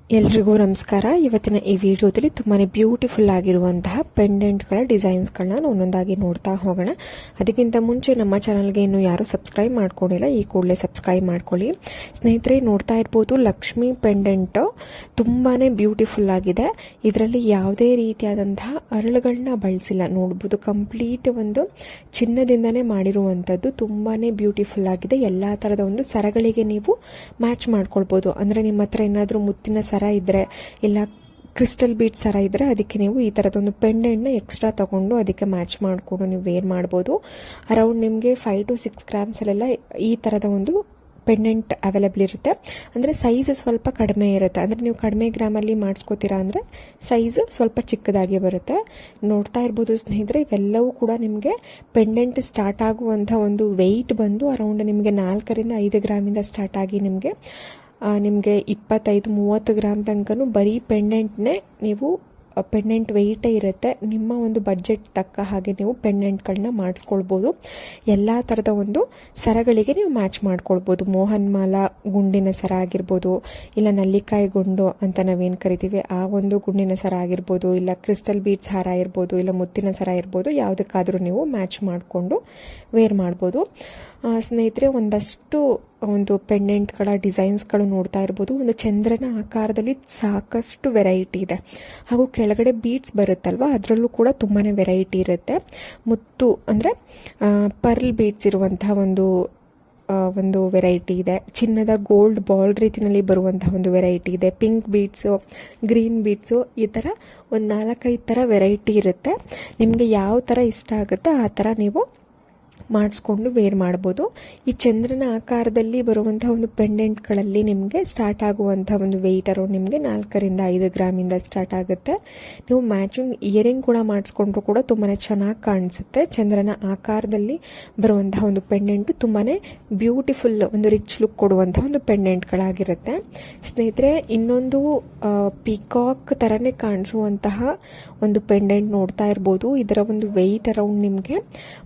ಎಲ್ರಿಗೂ ನಮಸ್ಕಾರ. ಇವತ್ತಿನ ಈ ವಿಡಿಯೋದಲ್ಲಿ ತುಂಬಾನೇ ಬ್ಯೂಟಿಫುಲ್ ಆಗಿರುವಂತಹ ಪೆಂಡೆಂಟ್ಗಳ ಡಿಸೈನ್ಸ್ಗಳನ್ನ ಒಂದೊಂದಾಗಿ ನೋಡ್ತಾ ಹೋಗೋಣ. ಅದಕ್ಕಿಂತ ಮುಂಚೆ ನಮ್ಮ ಚಾನಲ್ಗೆ ಇನ್ನೂ ಯಾರು ಸಬ್ಸ್ಕ್ರೈಬ್ ಮಾಡ್ಕೊಂಡಿಲ್ಲ, ಈ ಕೂಡಲೇ ಸಬ್ಸ್ಕ್ರೈಬ್ ಮಾಡ್ಕೊಳ್ಳಿ. ಸ್ನೇಹಿತರೆ, ನೋಡ್ತಾ ಇರ್ಬೋದು ಲಕ್ಷ್ಮಿ ಪೆಂಡೆಂಟ್ ತುಂಬಾನೇ ಬ್ಯೂಟಿಫುಲ್ ಆಗಿದೆ. ಇದರಲ್ಲಿ ಯಾವುದೇ ರೀತಿಯಾದಂತಹ ಅರಳುಗಳನ್ನ ಬಳಸಿಲ್ಲ. ನೋಡ್ಬೋದು ಕಂಪ್ಲೀಟ್ ಒಂದು ಚಿನ್ನದಿಂದನೇ ಮಾಡಿರುವಂಥದ್ದು. ತುಂಬಾನೇ ಬ್ಯೂಟಿಫುಲ್ ಆಗಿದೆ. ಎಲ್ಲ ಥರದ ಒಂದು ಸರಗಳಿಗೆ ನೀವು ಮ್ಯಾಚ್ ಮಾಡ್ಕೊಳ್ಬೋದು. ಅಂದರೆ ನಿಮ್ಮ ಹತ್ರ ಏನಾದರೂ ಮುತ್ತಿನ ಸರ ಇದ್ರೆ ಇಲ್ಲ ಕ್ರಿಸ್ಟಲ್ ಬೀಟ್ ಸರ ಇದ್ರೆ ಅದಕ್ಕೆ ನೀವು ಈ ಥರದೊಂದು ಪೆಂಡೆಂಟ್ನ ಎಕ್ಸ್ಟ್ರಾ ತಗೊಂಡು ಅದಕ್ಕೆ ಮ್ಯಾಚ್ ಮಾಡಿಕೊಂಡು ನೀವು ವೇರ್ ಮಾಡ್ಬೋದು. ಅರೌಂಡ್ ನಿಮಗೆ 5 to 6 ಗ್ರಾಮ್ಸಲ್ಲೆಲ್ಲ ಈ ಥರದ ಒಂದು ಪೆಂಡೆಂಟ್ ಅವೈಲೇಬಲ್ ಇರುತ್ತೆ. ಅಂದರೆ ಸೈಜ್ ಸ್ವಲ್ಪ ಕಡಿಮೆ ಇರುತ್ತೆ. ಅಂದರೆ ನೀವು ಕಡಿಮೆ ಗ್ರಾಮಲ್ಲಿ ಮಾಡಿಸ್ಕೋತೀರಾ ಅಂದರೆ ಸೈಜು ಸ್ವಲ್ಪ ಚಿಕ್ಕದಾಗಿ ಬರುತ್ತೆ. ನೋಡ್ತಾ ಇರ್ಬೋದು ಸ್ನೇಹಿತರೆ, ಇವೆಲ್ಲವೂ ಕೂಡ ನಿಮಗೆ ಪೆಂಡೆಂಟ್ ಸ್ಟಾರ್ಟ್ ಆಗುವಂಥ ಒಂದು ವೆಯ್ಟ್ ಬಂದು ಅರೌಂಡ್ ನಿಮಗೆ 4 ರಿಂದ 5 ಗ್ರಾಮಿಂದ ಸ್ಟಾರ್ಟ್ ಆಗಿ ನಿಮಗೆ 25-30 ಗ್ರಾಮ್ ತನಕನೂ ಬರೀ ಪೆಂಡೆಂಟ್ನೇ ನೀವು ಪೆಂಡೆಂಟ್ ವೆಯ್ಟೇ ಇರುತ್ತೆ. ನಿಮ್ಮ ಒಂದು ಬಡ್ಜೆಟ್ ತಕ್ಕ ಹಾಗೆ ನೀವು ಪೆಂಡೆಂಟ್ಗಳನ್ನ ಮಾಡಿಸ್ಕೊಳ್ಬೋದು. ಎಲ್ಲ ಥರದ ಒಂದು ಸರಗಳಿಗೆ ನೀವು ಮ್ಯಾಚ್ ಮಾಡ್ಕೊಳ್ಬೋದು. ಮೋಹನ್ ಮಾಲಾ ಗುಂಡಿನ ಸರ ಆಗಿರ್ಬೋದು, ಇಲ್ಲ ನಲ್ಲಿಕಾಯಿ ಗುಂಡು ಅಂತ ನಾವೇನು ಕರಿತೀವಿ ಆ ಒಂದು ಗುಂಡಿನ ಸರ ಆಗಿರ್ಬೋದು, ಇಲ್ಲ ಕ್ರಿಸ್ಟಲ್ ಬೀಡ್ಸ್ ಹಾರ ಇರ್ಬೋದು, ಇಲ್ಲ ಮುತ್ತಿನ ಸರ ಇರ್ಬೋದು, ಯಾವುದಕ್ಕಾದರೂ ನೀವು ಮ್ಯಾಚ್ ಮಾಡಿಕೊಂಡು ವೇರ್ ಮಾಡ್ಬೋದು. ಸ್ನೇಹಿತರೆ, ಒಂದಷ್ಟು ಒಂದು ಪೆಂಡೆಂಟ್ಗಳ ಡಿಸೈನ್ಸ್ಗಳು ನೋಡ್ತಾ ಇರ್ಬೋದು. ಒಂದು ಚಂದ್ರನ ಆಕಾರದಲ್ಲಿ ಸಾಕಷ್ಟು ವೆರೈಟಿ ಇದೆ. ಹಾಗೂ ಕೆಳಗಡೆ ಬೀಡ್ಸ್ ಬರುತ್ತಲ್ವ, ಅದರಲ್ಲೂ ಕೂಡ ತುಂಬಾ ವೆರೈಟಿ ಇರುತ್ತೆ. ಮುತ್ತು ಅಂದರೆ ಪರ್ಲ್ ಬೀಡ್ಸ್ ಇರುವಂತಹ ಒಂದು ವೆರೈಟಿ ಇದೆ. ಚಿನ್ನದ ಗೋಲ್ಡ್ ಬಾಲ್ ರೀತಿಯಲ್ಲಿ ಬರುವಂತಹ ಒಂದು ವೆರೈಟಿ ಇದೆ. ಪಿಂಕ್ ಬೀಡ್ಸು, ಗ್ರೀನ್ ಬೀಡ್ಸು, ಈ ಥರ ಒಂದು 4-5 ಥರ ವೆರೈಟಿ ಇರುತ್ತೆ. ನಿಮಗೆ ಯಾವ ಥರ ಇಷ್ಟ ಆಗುತ್ತೆ ಆ ಥರ ನೀವು ಮಾಡಿಸ್ಕೊಂಡು ವೇರ್ ಮಾಡ್ಬೋದು. ಈ ಚಂದ್ರನ ಆಕಾರದಲ್ಲಿ ಬರುವಂತಹ ಒಂದು ಪೆಂಡೆಂಟ್ಗಳಲ್ಲಿ ನಿಮಗೆ ಸ್ಟಾರ್ಟ್ ಆಗುವಂಥ ಒಂದು ವೆಯ್ಟ್ ಅರೌಂಡ್ ನಿಮಗೆ 4 ರಿಂದ 5 ಗ್ರಾಮಿಂದ ಸ್ಟಾರ್ಟ್ ಆಗುತ್ತೆ. ನೀವು ಮ್ಯಾಚಿಂಗ್ ಇಯರಿಂಗ್ ಕೂಡ ಮಾಡಿಸ್ಕೊಂಡ್ರು ಕೂಡ ತುಂಬಾ ಚೆನ್ನಾಗಿ ಕಾಣಿಸುತ್ತೆ. ಚಂದ್ರನ ಆಕಾರದಲ್ಲಿ ಬರುವಂತಹ ಒಂದು ಪೆಂಡೆಂಟು ತುಂಬಾ ಬ್ಯೂಟಿಫುಲ್, ಒಂದು ರಿಚ್ ಲುಕ್ ಕೊಡುವಂಥ ಒಂದು ಪೆಂಡೆಂಟ್ಗಳಾಗಿರುತ್ತೆ. ಸ್ನೇಹಿತರೆ, ಇನ್ನೊಂದು ಪಿಕಾಕ್ ಥರನೇ ಕಾಣಿಸುವಂತಹ ಒಂದು ಪೆಂಡೆಂಟ್ ನೋಡ್ತಾ ಇರ್ಬೋದು. ಇದರ ಒಂದು ವೆಯ್ಟ್ ಅರೌಂಡ್ ನಿಮಗೆ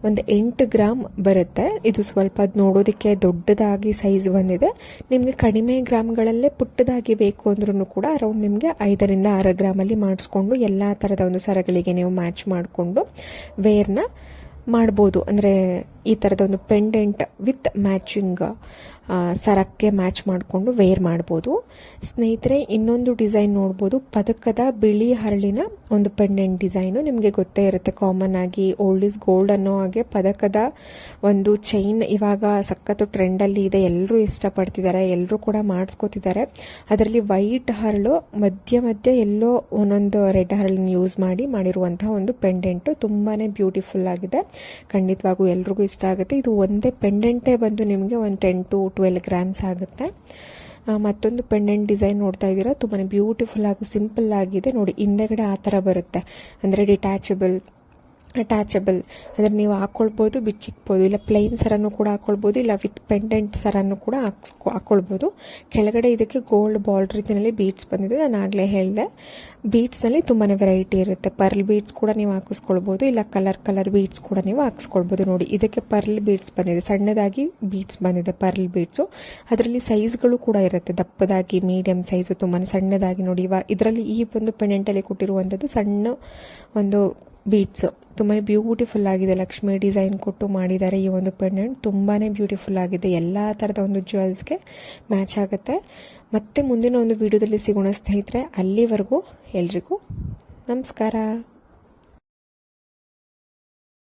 ಒಂದು 8 ಗ್ರಾಮ್ ಬರುತ್ತೆ. ಇದು ಸ್ವಲ್ಪ ನೋಡೋದಕ್ಕೆ ದೊಡ್ಡದಾಗಿ ಸೈಜ್ ಬಂದಿದೆ. ನಿಮಗೆ ಕಡಿಮೆ ಗ್ರಾಮ್ಗಳಲ್ಲೇ ಪುಟ್ಟದಾಗಿ ಬೇಕು ಅಂದ್ರೂ ಕೂಡ ಅರೌಂಡ್ ನಿಮಗೆ 5 ರಿಂದ 6 ಗ್ರಾಮಲ್ಲಿ ಮಾಡಿಸ್ಕೊಂಡು ಎಲ್ಲ ಥರದ ಒಂದು ಸರಗಳಿಗೆ ನೀವು ಮ್ಯಾಚ್ ಮಾಡಿಕೊಂಡು ವೇರ್ನ ಮಾಡ್ಬೋದು. ಅಂದರೆ ಈ ಥರದ ಒಂದು ಪೆಂಡೆಂಟ್ ವಿತ್ ಮ್ಯಾಚಿಂಗ್ ಸರಕ್ಕೆ ಮ್ಯಾಚ್ ಮಾಡಿಕೊಂಡು ವೇರ್ ಮಾಡ್ಬೋದು. ಸ್ನೇಹಿತರೆ, ಇನ್ನೊಂದು ಡಿಸೈನ್ ನೋಡ್ಬೋದು. ಪದಕದ ಬಿಳಿ ಹರಳಿನ ಒಂದು ಪೆಂಡೆಂಟ್ ಡಿಸೈನು ನಿಮಗೆ ಗೊತ್ತೇ ಇರುತ್ತೆ. ಕಾಮನ್ ಆಗಿ ಓಲ್ಡ್ ಇಸ್ ಗೋಲ್ಡ್ ಅನ್ನೋ ಹಾಗೆ ಪದಕದ ಒಂದು ಚೈನ್ ಇವಾಗ ಸಖತ್ತು ಟ್ರೆಂಡಲ್ಲಿ ಇದೆ. ಎಲ್ಲರೂ ಇಷ್ಟಪಡ್ತಿದ್ದಾರೆ, ಎಲ್ಲರೂ ಕೂಡ ಮಾಡಿಸ್ಕೋತಿದ್ದಾರೆ. ಅದರಲ್ಲಿ ವೈಟ್ ಹರಳು ಮಧ್ಯ ಎಲ್ಲೋ ಒಂದೊಂದು ರೆಡ್ ಹರಳನ್ನು ಯೂಸ್ ಮಾಡಿರುವಂತಹ ಒಂದು ಪೆಂಡೆಂಟು ತುಂಬಾ ಬ್ಯೂಟಿಫುಲ್ ಆಗಿದೆ. ಖಂಡಿತವಾಗೂ ಎಲ್ರಿಗೂ ಇಷ್ಟ ಆಗುತ್ತೆ. ಇದು ಒಂದೇ ಪೆಂಡೆಂಟೇ ಬಂದು ನಿಮಗೆ ಒಂದು 10 to 12 ಗ್ರಾಮ್ಸ್ ಆಗುತ್ತೆ. ಮತ್ತೊಂದು ಪೆಂಡೆಂಟ್ ಡಿಸೈನ್ ನೋಡ್ತಾ ಇದ್ದೀರಾ, ತುಂಬಾ ಬ್ಯೂಟಿಫುಲ್ ಆಗಿ ಸಿಂಪಲ್ ಆಗಿದೆ. ನೋಡಿ, ಹಿಂದೆಗಡೆ ಆ ಥರ ಬರುತ್ತೆ. ಅಂದರೆ ಅಟ್ಯಾಚಬಲ್ ಅಂದರೆ ನೀವು ಹಾಕ್ಕೊಳ್ಬೋದು, ಬಿಚ್ಚಿಕ್ಬೋದು, ಇಲ್ಲ ಪ್ಲೈನ್ ಸರನ್ನು ಕೂಡ ಹಾಕ್ಕೊಳ್ಬೋದು, ಇಲ್ಲ ವಿತ್ ಪೆಂಡೆಂಟ್ ಸರನ್ನು ಕೂಡ ಹಾಕ್ಕೊಳ್ಬೋದು. ಕೆಳಗಡೆ ಇದಕ್ಕೆ ಗೋಲ್ಡ್ ಬಾಲ್ ರೀತಿಯಲ್ಲಿ ಬೀಡ್ಸ್ ಬಂದಿದೆ. ನಾನು ಆಗಲೇ ಹೇಳಿದೆ, ಬೀಡ್ಸ್ನಲ್ಲಿ ತುಂಬಾ ವೆರೈಟಿ ಇರುತ್ತೆ. ಪರ್ಲ್ ಬೀಡ್ಸ್ ಕೂಡ ನೀವು ಹಾಕಿಸ್ಕೊಳ್ಬೋದು, ಇಲ್ಲ ಕಲರ್ ಬೀಡ್ಸ್ ಕೂಡ ನೀವು ಹಾಕಿಸ್ಕೊಳ್ಬೋದು. ನೋಡಿ, ಇದಕ್ಕೆ ಪರ್ಲ್ ಬೀಡ್ಸ್ ಬಂದಿದೆ, ಸಣ್ಣದಾಗಿ ಬೀಡ್ಸ್ ಬಂದಿದೆ ಪರ್ಲ್ ಬೀಡ್ಸು. ಅದರಲ್ಲಿ ಸೈಜ್ಗಳು ಕೂಡ ಇರುತ್ತೆ, ದಪ್ಪದಾಗಿ, ಮೀಡಿಯಂ ಸೈಜು, ತುಂಬಾ ಸಣ್ಣದಾಗಿ. ನೋಡಿ, ಇದರಲ್ಲಿ ಈ ಒಂದು ಪೆಂಡೆಂಟಲ್ಲಿ ಕೊಟ್ಟಿರುವಂಥದ್ದು ಸಣ್ಣ ಒಂದು ಬೀಡ್ಸು ತುಂಬಾ ಬ್ಯೂಟಿಫುಲ್ ಆಗಿದೆ. ಲಕ್ಷ್ಮಿ ಡಿಸೈನ್ ಕೊಟ್ಟು ಮಾಡಿದ್ದಾರೆ. ಈ ಒಂದು ಪೆಂಡೆಂಟ್ ತುಂಬಾ ಬ್ಯೂಟಿಫುಲ್ ಆಗಿದೆ. ಎಲ್ಲ ಥರದ ಒಂದು ಜ್ಯುವೆಲ್ಸ್ಗೆ ಮ್ಯಾಚ್ ಆಗುತ್ತೆ. ಮತ್ತೆ ಮುಂದಿನ ಒಂದು ವಿಡಿಯೋದಲ್ಲಿ ಸಿಗೋಣ ಸ್ನೇಹಿತರೆ. ಅಲ್ಲಿವರೆಗೂ ಎಲ್ರಿಗೂ ನಮಸ್ಕಾರ.